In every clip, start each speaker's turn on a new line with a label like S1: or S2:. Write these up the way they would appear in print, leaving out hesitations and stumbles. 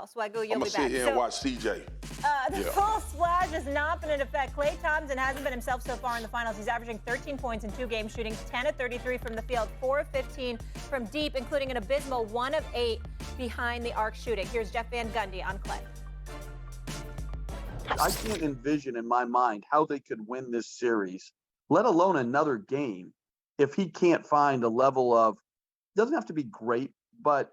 S1: well. Swagoo, you'll
S2: I'm
S1: be
S2: going to
S1: back.
S2: sit here and watch CJ.
S1: The full splash has not been in effect. Klay Thompson hasn't been himself so far in the finals. He's averaging 13 points in 2 games, shooting 10 of 33 from the field, 4 of 15 from deep, including an abysmal 1 of 8 behind the arc shooting. Here's Jeff Van Gundy on Klay.
S3: I can't envision in my mind how they could win this series, let alone another game, if he can't find a level of, doesn't have to be great, but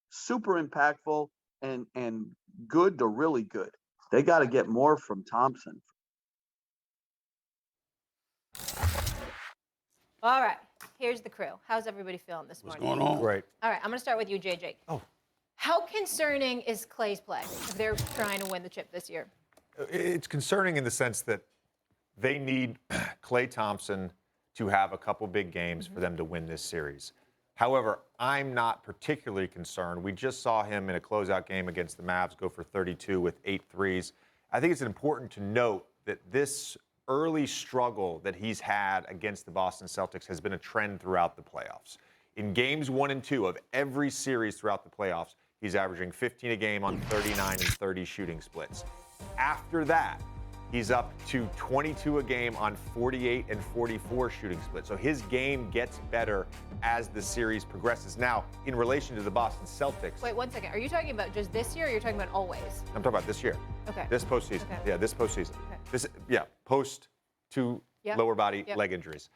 S3: super impactful and good to really good. They got to get more from Thompson.
S1: All right, here's the crew. How's everybody feeling this morning?
S2: What's going on?
S4: Great.
S1: All right, I'm going to start with you, JJ.
S4: Oh.
S1: How concerning is Klay's play if they're trying to win the chip this year?
S4: It's concerning in the sense that they need Klay Thompson to have a couple big games for them to win this series. However, I'm not particularly concerned. We just saw him in a closeout game against the Mavs go for 32 with 8 threes. I think it's important to note that this early struggle that he's had against the Boston Celtics has been a trend throughout the playoffs. In games 1 and 2 of every series throughout the playoffs, he's averaging 15 a game on 39 and 30 shooting splits. After that, he's up to 22 a game on 48 and 44 shooting splits. So his game gets better as the series progresses. Now, in relation to the Boston Celtics.
S1: Wait, 1 second. Are you talking about just this year or you're talking about always?
S4: I'm talking about this year.
S1: Okay.
S4: This postseason.
S1: Okay.
S4: Yeah, this postseason.
S1: Okay.
S4: Post 2 lower body leg injuries.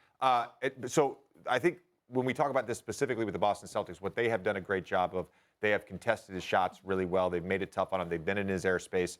S4: So I think when we talk about this specifically with the Boston Celtics, what they have done a great job of, they have contested his shots really well. They've made it tough on him. They've been in his airspace.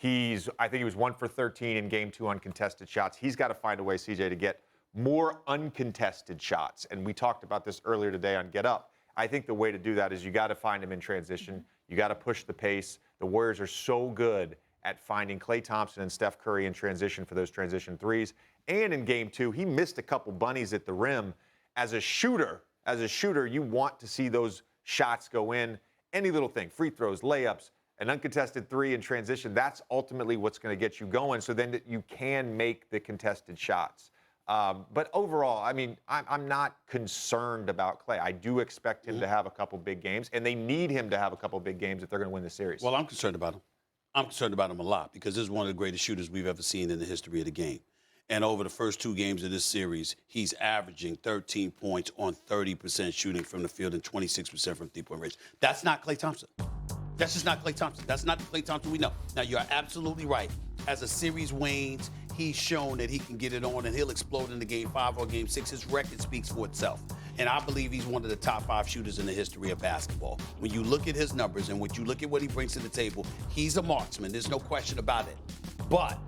S4: I think he was 1 for 13 in game 2 on contested shots. He's got to find a way, CJ, to get more uncontested shots. And we talked about this earlier today on Get Up. I think the way to do that is you got to find him in transition. You got to push the pace. The Warriors are so good at finding Klay Thompson and Steph Curry in transition for those transition threes. And in game 2, he missed a couple bunnies at the rim. As a shooter, you want to see those shots go in. Any little thing, free throws, layups, an uncontested 3 in transition, that's ultimately what's going to get you going so then that you can make the contested shots. But overall, I mean, I'm not concerned about Klay. I do expect him to have a couple big games, and they need him to have a couple big games if they're going to win the series.
S2: Well, I'm concerned about him. I'm concerned about him a lot because this is one of the greatest shooters we've ever seen in the history of the game. And over the first 2 games of this series, he's averaging 13 points on 30% shooting from the field and 26% from three-point range. That's not Klay Thompson. That's just not Klay Thompson. That's not the Klay Thompson we know. Now, you're absolutely right. As a series wanes, he's shown that he can get it on, and he'll explode in the game 5 or game 6. His record speaks for itself. And I believe he's one of the top 5 shooters in the history of basketball. When you look at his numbers and when you look at what he brings to the table, he's a marksman. There's no question about it. But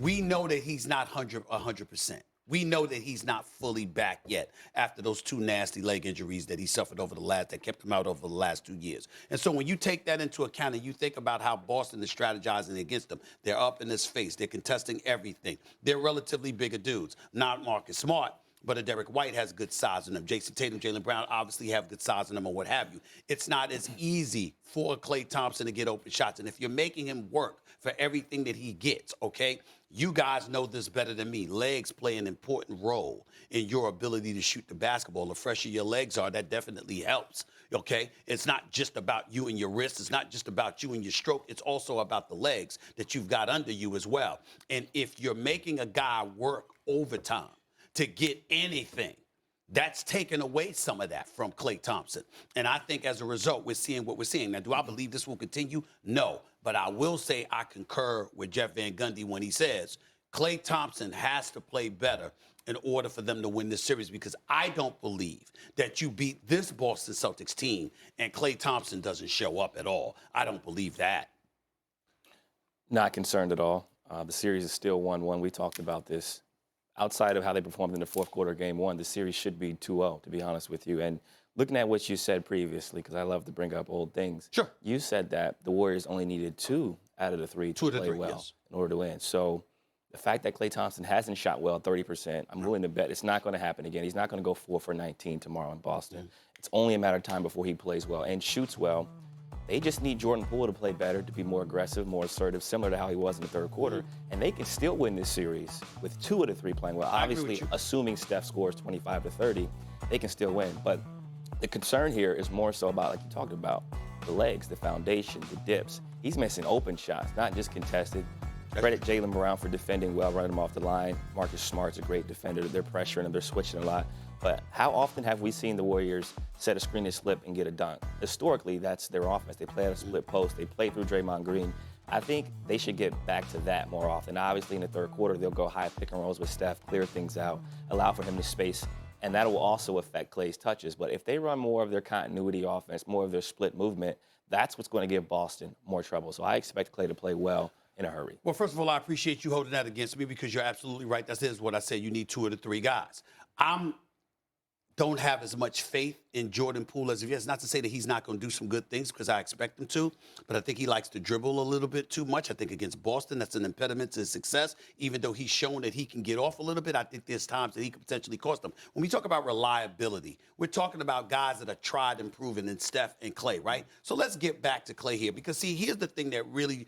S2: we know that he's not 100%. We know that he's not fully back yet after those 2 nasty leg injuries that he suffered that kept him out over the last 2 years. And so when you take that into account and you think about how Boston is strategizing against him, they're up in his face. They're contesting everything. They're relatively bigger dudes. Not Marcus Smart, but a Derek White has good size in them. Jason Tatum, Jaylen Brown obviously have good size in them or what have you. It's not as easy for Klay Thompson to get open shots. And if you're making him work for everything that he gets, okay, you guys know this better than me. Legs play an important role in your ability to shoot the basketball. The fresher your legs are, that definitely helps, okay? It's not just about you and your wrist. It's not just about you and your stroke. It's also about the legs that you've got under you as well. And if you're making a guy work overtime to get anything, that's taken away some of that from Klay Thompson. And I think as a result, we're seeing what we're seeing. Now, do I believe this will continue? No. But I will say I concur with Jeff Van Gundy when he says Klay Thompson has to play better in order for them to win this series, because I don't believe that you beat this Boston Celtics team and Klay Thompson doesn't show up at all. I don't believe that.
S5: Not concerned at all. The series is still 1-1. We talked about this. Outside of how they performed in the fourth quarter of game 1, the series should be 2-0, to be honest with you. And looking at what you said previously, because I love to bring up old things.
S2: Sure.
S5: You said that the Warriors only needed 2 out of the 3 to play well in order to win. So the fact that Klay Thompson hasn't shot well 30%, I'm willing to bet it's not going to happen again. He's not going to go 4 for 19 tomorrow in Boston. It's only a matter of time before he plays well and shoots well. They just need Jordan Poole to play better, to be more aggressive, more assertive, similar to how he was in the third quarter. And they can still win this series with 2 of the 3 playing well. Obviously, assuming Steph scores 25 to 30, they can still win. But the concern here is more so about, like you talked about, the legs, the foundation, the dips. He's missing open shots, not just contested. Credit Jaylen Brown for defending well, running him off the line. Marcus Smart's a great defender. They're pressuring him. They're switching a lot. But how often have we seen the Warriors set a screen and slip and get a dunk? Historically, that's their offense. They play at a split post. They play through Draymond Green. I think they should get back to that more often. Obviously, in the third quarter, they'll go high pick and rolls with Steph, clear things out, allow for him to space, and that will also affect Klay's touches. But if they run more of their continuity offense, more of their split movement, that's what's going to give Boston more trouble. So I expect Klay to play well in a hurry.
S2: Well, first of all, I appreciate you holding that against me because you're absolutely right. That is what I said. You need 2 of the 3 guys. Don't have as much faith in Jordan Poole as if he has. Not to say that he's not going to do some good things because I expect him to, but I think he likes to dribble a little bit too much. I think against Boston, that's an impediment to his success. Even though he's shown that he can get off a little bit, I think there's times that he could potentially cost them. When we talk about reliability, we're talking about guys that are tried and proven in Steph and Klay, right? So let's get back to Klay here because, see, here's the thing that really,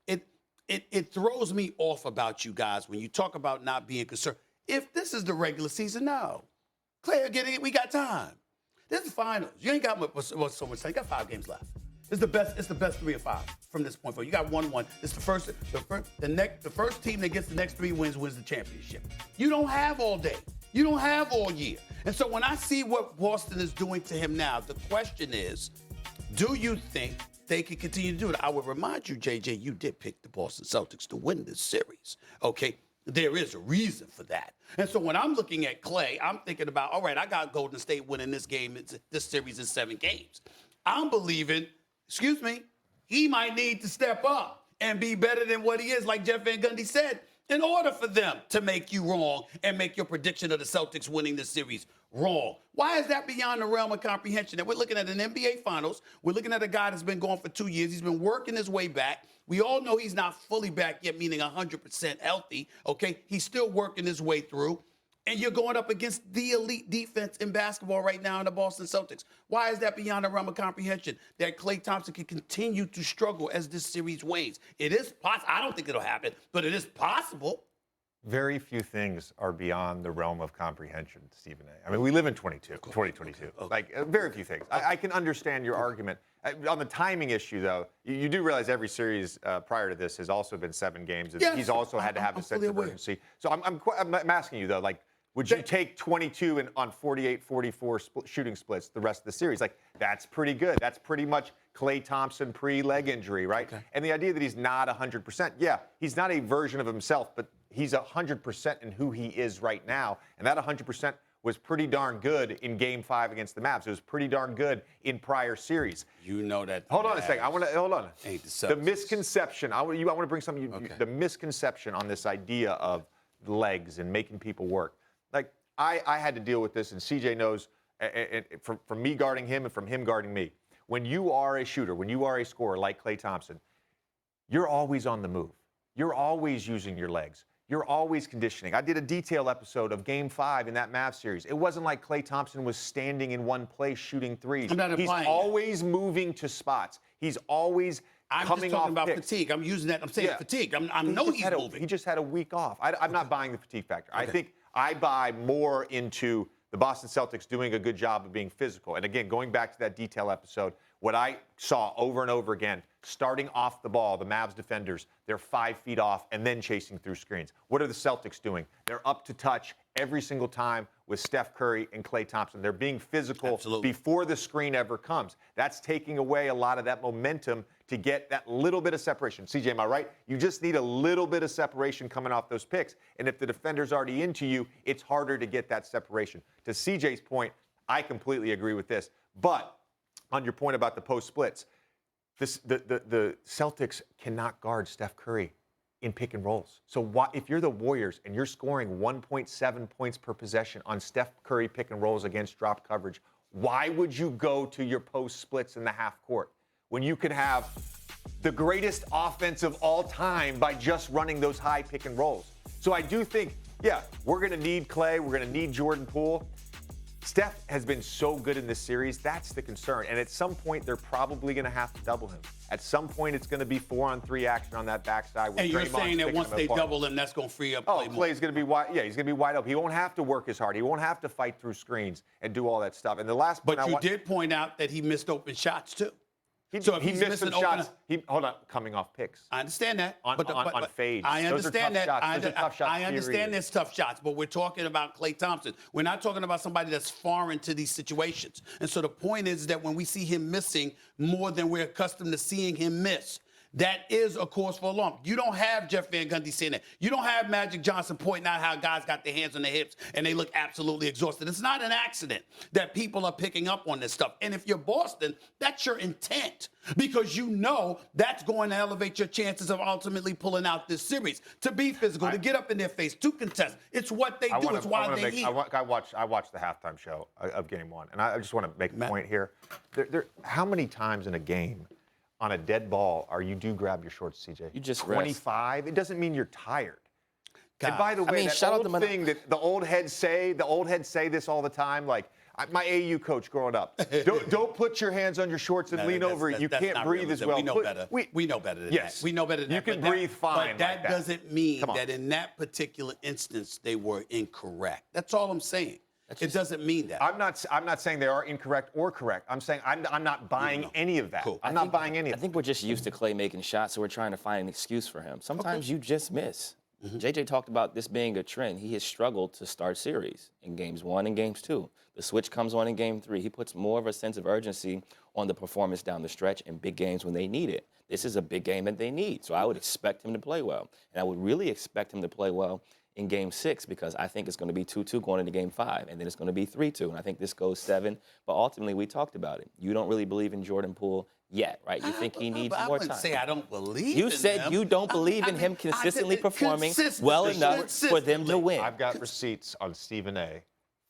S2: it throws me off about you guys when you talk about not being concerned. If this is the regular season, no. Klay, getting it. We got time. This is the finals. You ain't got so much time. You got 5 games left. It's the best 3 or 5 from this point forward. You got 1-1. It's the first team that gets the next 3 wins the championship. You don't have all day. You don't have all year. And so when I see what Boston is doing to him now, the question is, do you think they can continue to do it? I would remind you, JJ, you did pick the Boston Celtics to win this series. Okay. There is a reason for that. And so when I'm looking at Klay, I'm thinking about, all right, I got Golden State winning this game, this series in 7 games. I'm believing, he might need to step up and be better than what he is, like Jeff Van Gundy said, in order for them to make you wrong and make your prediction of the Celtics winning the series wrong. Why is that beyond the realm of comprehension? And we're looking at an NBA Finals. We're looking at a guy that's been gone for 2 years. He's been working his way back. We all know he's not fully back yet, meaning 100% healthy, okay? He's still working his way through. And you're going up against the elite defense in basketball right now in the Boston Celtics. Why is that beyond the realm of comprehension that Klay Thompson can continue to struggle as this series wanes? It is possible. I don't think it'll happen, but it is possible.
S4: Very few things are beyond the realm of comprehension, Stephen A. I mean, we live in 2022. Okay. Like, very few things. I can understand your argument. On the timing issue, though, you do realize every series prior to this has also been 7 games.
S2: Yes,
S4: he's also had to have a sense of urgency. So I'm asking you, though, like, would you take 22 on 48-44 shooting splits the rest of the series? Like, that's pretty good. That's pretty much Klay Thompson pre-leg injury, right? Okay. And the idea that he's not 100%, yeah, he's not a version of himself, but he's 100% in who he is right now. And that 100% was pretty darn good in Game 5 against the Mavs. It was pretty darn good in prior series.
S2: You know that.
S4: Hold on a second. Hold on.
S2: The
S4: misconception. I want to bring something. The misconception on this idea of legs and making people work. Like, I had to deal with this, and CJ knows, and from me guarding him and from him guarding me. When you are a shooter, when you are a scorer like Klay Thompson, you're always on the move. You're always using your legs. You're always conditioning. I did a detail episode of Game 5 in that Mavs series. It wasn't like Klay Thompson was standing in one place shooting threes. He's always moving to spots. He's always coming off
S2: I'm just talking about
S4: picks.
S2: Fatigue. I'm using that. I'm saying fatigue. I know he's moving.
S4: He just had a week off. I'm not buying the fatigue factor. Okay. I think I buy more into the Boston Celtics doing a good job of being physical. And again, going back to that detail episode, what I saw over and over again, starting off the ball, the Mavs defenders, they're 5 feet off and then chasing through screens. What are the Celtics doing? They're up to touch every single time with Steph Curry and Klay Thompson. They're being physical before the screen ever comes. That's taking away a lot of that momentum to get that little bit of separation. CJ, am I right? You just need a little bit of separation coming off those picks. And if the defender's already into you, it's harder to get that separation. To CJ's point, I completely agree with this. But on your point about the post splits, the Celtics cannot guard Steph Curry in pick and rolls. So if you're the Warriors and you're scoring 1.7 points per possession on Steph Curry pick and rolls against drop coverage, why would you go to your post splits in the half court when you could have the greatest offense of all time by just running those high pick and rolls? So I do think, we're going to need Klay. We're going to need Jordan Poole. Steph has been so good in this series. That's the concern. And at some point, they're probably going to have to double him. At some point, it's going to be 4-on-3 action on that backside.
S2: And you're saying that once they double him, that's going to free up Klay more.
S4: Klay's going to be wide. Yeah, he's going to be wide open. He won't have to work as hard. He won't have to fight through screens and do all that stuff. And the last point
S2: But you did point out that he missed open shots, too. So if
S4: he
S2: he's
S4: missed some
S2: missing
S4: shots. Hold on, coming off picks.
S2: I understand that.
S4: On fades.
S2: I understand that.
S4: Those are tough shots,
S2: I understand
S4: period.
S2: there's tough shots, but we're talking about Klay Thompson. We're not talking about somebody that's foreign to these situations. And so the point is that when we see him missing more than we're accustomed to seeing him miss, that is a cause for alarm. You don't have Jeff Van Gundy saying that. You don't have Magic Johnson pointing out how guys got their hands on their hips and they look absolutely exhausted. It's not an accident that people are picking up on this stuff. And if you're Boston, that's your intent because you know that's going to elevate your chances of ultimately pulling out this series. To be physical, to get up in their face, to contest. It's what they do. It's why they're here.
S4: I watched the halftime show of Game 1, and I just want to make a point here. How many times in a game on a dead ball you do grab your shorts, CJ?
S5: You just
S4: 25. It doesn't mean you're tired.
S2: God.
S4: And by the way, that
S5: shout out
S4: old
S5: to
S4: thing that the old heads say this all the time, like my AU coach growing up. Don't put your hands on your shorts and lean over. You can't breathe as well.
S2: We know better. We know better than that. We know better than that.
S4: You can breathe fine.
S2: But that doesn't mean that in that particular instance they were incorrect. That's all I'm saying. It doesn't mean that.
S4: I'm not saying they are incorrect or correct. I'm saying I'm not buying any of that.
S2: Cool.
S4: I'm not buying any of
S5: I think we're just used to Klay making shots, so we're trying to find an excuse for him. Sometimes you just miss. JJ talked about this being a trend. He has struggled to start series in games 1 and games 2. The switch comes on in game 3. He puts more of a sense of urgency on the performance down the stretch in big games when they need it. This is a big game that they need, so I would expect him to play well. And I would really expect him to play well in game 6 because I think it's going to be 2-2 going into game 5, and then it's going to be 3-2, and I think this goes 7. But ultimately, we talked about it. You don't really believe in Jordan Poole yet, right? You think he needs more time.
S2: I wouldn't say I don't believe
S5: You
S2: in
S5: said
S2: him.
S5: you don't believe in him consistently performing well enough for them to win.
S4: I've got receipts on Stephen A.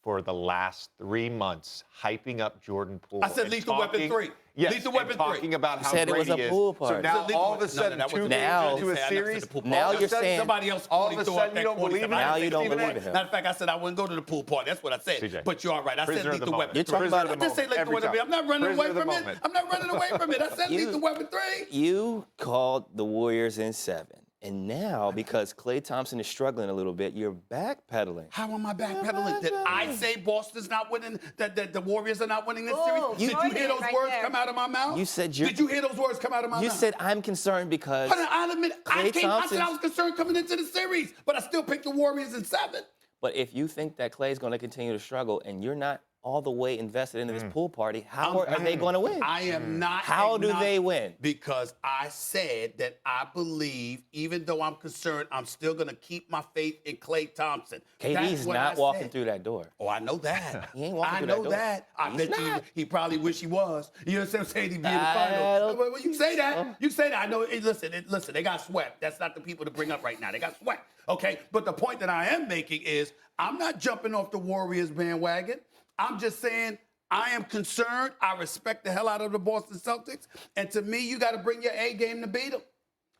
S4: for the last 3 months hyping up Jordan Poole.
S2: I said Lethal Weapon 3.
S4: Yes,
S2: Lethal Weapon 3.
S4: Talking about how
S5: said it
S4: great
S5: was
S4: he
S5: a
S4: is.
S5: pool party.
S4: So now all of a sudden,
S2: that wasn't
S4: 2
S5: Now-
S4: games into a series,
S5: now you're saying
S2: somebody else
S4: all of a
S2: threw up
S4: sudden
S2: that
S4: you don't believe in him?
S5: Now you don't
S2: Stephen A.
S5: believe in him.
S2: Matter of fact, I said I wouldn't go to the pool party. That's what I said.
S4: CJ.
S2: But you're all right. I said
S4: Prisoner of the
S2: Lethal
S4: moment.
S2: Weapon
S5: You're
S2: 3.
S5: talking about
S2: I didn't say Lethal
S4: every
S2: Weapon 3.
S4: time.
S2: I'm not running
S4: Prisoner
S2: away
S4: of the
S2: from it.
S4: moment.
S2: I'm not running away from it. I said Lethal Weapon 3.
S5: You called the Warriors in 7. And now, because Klay Thompson is struggling a little bit, you're backpedaling.
S2: How am I backpedaling? Did I say Boston's not winning, that the Warriors are not winning this series?
S1: Ooh,
S2: Did you hear those
S1: right
S2: words
S1: there.
S2: come out of my mouth?
S5: You said
S2: Did you hear those words come out of my mouth?
S5: You said I'm concerned because
S2: But I'll admit, I
S5: Klay
S2: said I
S5: Thompson's-
S2: was concerned coming into the series, but I still picked the Warriors in 7.
S5: But if you think that Klay is going to continue to struggle and you're not all the way invested into this pool party, how are they going to win?
S2: I am not.
S5: How do they win?
S2: Because I said that I believe, even though I'm concerned, I'm still going to keep my faith in Klay Thompson.
S5: KD's
S2: That's what I
S5: not walking
S2: said.
S5: through that door.
S2: Oh, I know that.
S5: He ain't walking
S2: I
S5: through
S2: know
S5: that door.
S2: that. I
S5: He's
S2: bet you
S5: not.
S2: he probably wish he was. You know what I'm saying? He'd be in the
S5: I
S2: finals.
S5: don't-
S2: Well, you say that. You say that. I know. Listen, they got swept. That's not the people to bring up right now. They got swept. Okay? But the point that I am making is I'm not jumping off the Warriors bandwagon. I'm just saying I am concerned. I respect the hell out of the Boston Celtics. And to me, you got to bring your A game to beat them.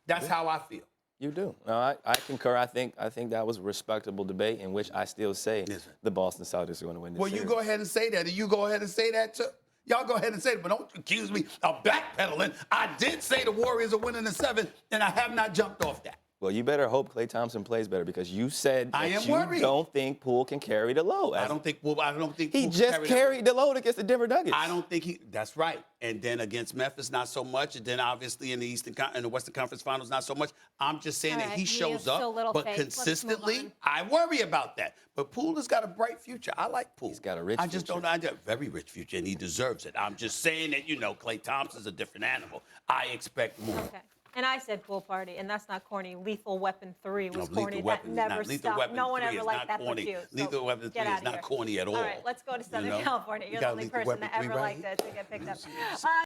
S2: That's how I feel.
S5: You do. No, I concur. I think that was a respectable debate in which I still say
S2: Yes, sir.
S5: the Boston Celtics are going to win this
S2: Well,
S5: series.
S2: you go ahead and say that, and you go ahead and say that too. Y'all go ahead and say it, but don't accuse me of backpedaling. I did say the Warriors are winning in 7, and I have not jumped off that.
S5: Well, you better hope Klay Thompson plays better because you said
S2: I
S5: that
S2: am
S5: you
S2: worried.
S5: don't think Poole can carry the load.
S2: I don't think. Well, I don't think
S5: He
S2: Poole
S5: just
S2: that.
S5: carried the load against the Denver Nuggets.
S2: I don't think he. That's right. And then against Memphis, not so much. And then obviously in the in the Western Conference Finals, not so much. I'm just saying
S1: All
S2: that
S1: right,
S2: he
S1: he
S2: shows
S1: is so
S2: up,
S1: little
S2: but
S1: faith. Let's move
S2: consistently,
S1: on.
S2: I worry about that. But Poole has got a bright future. I like Poole.
S5: He's got a rich
S2: I just
S5: future.
S2: don't. I got a very rich future, and he deserves it. I'm just saying that Klay Thompson's a different animal. I expect more.
S1: Okay. And I said pool party, and that's not corny. Lethal Weapon 3 was
S2: No,
S1: corny.
S2: Lethal Weapon
S1: That
S2: is
S1: never
S2: not. Lethal
S1: stopped.
S2: Weapon
S1: No one
S2: 3
S1: ever
S2: is
S1: liked
S2: not
S1: that but
S2: corny.
S1: you. So
S2: Lethal Weapon 3
S1: get
S2: is
S1: outta
S2: not
S1: here.
S2: corny at all.
S1: All right, let's go to Southern California. You're the
S2: got
S1: only
S2: Lethal
S1: person
S2: Weapon
S1: that
S2: 3
S1: ever
S2: right
S1: liked
S2: here.
S1: it to get picked up.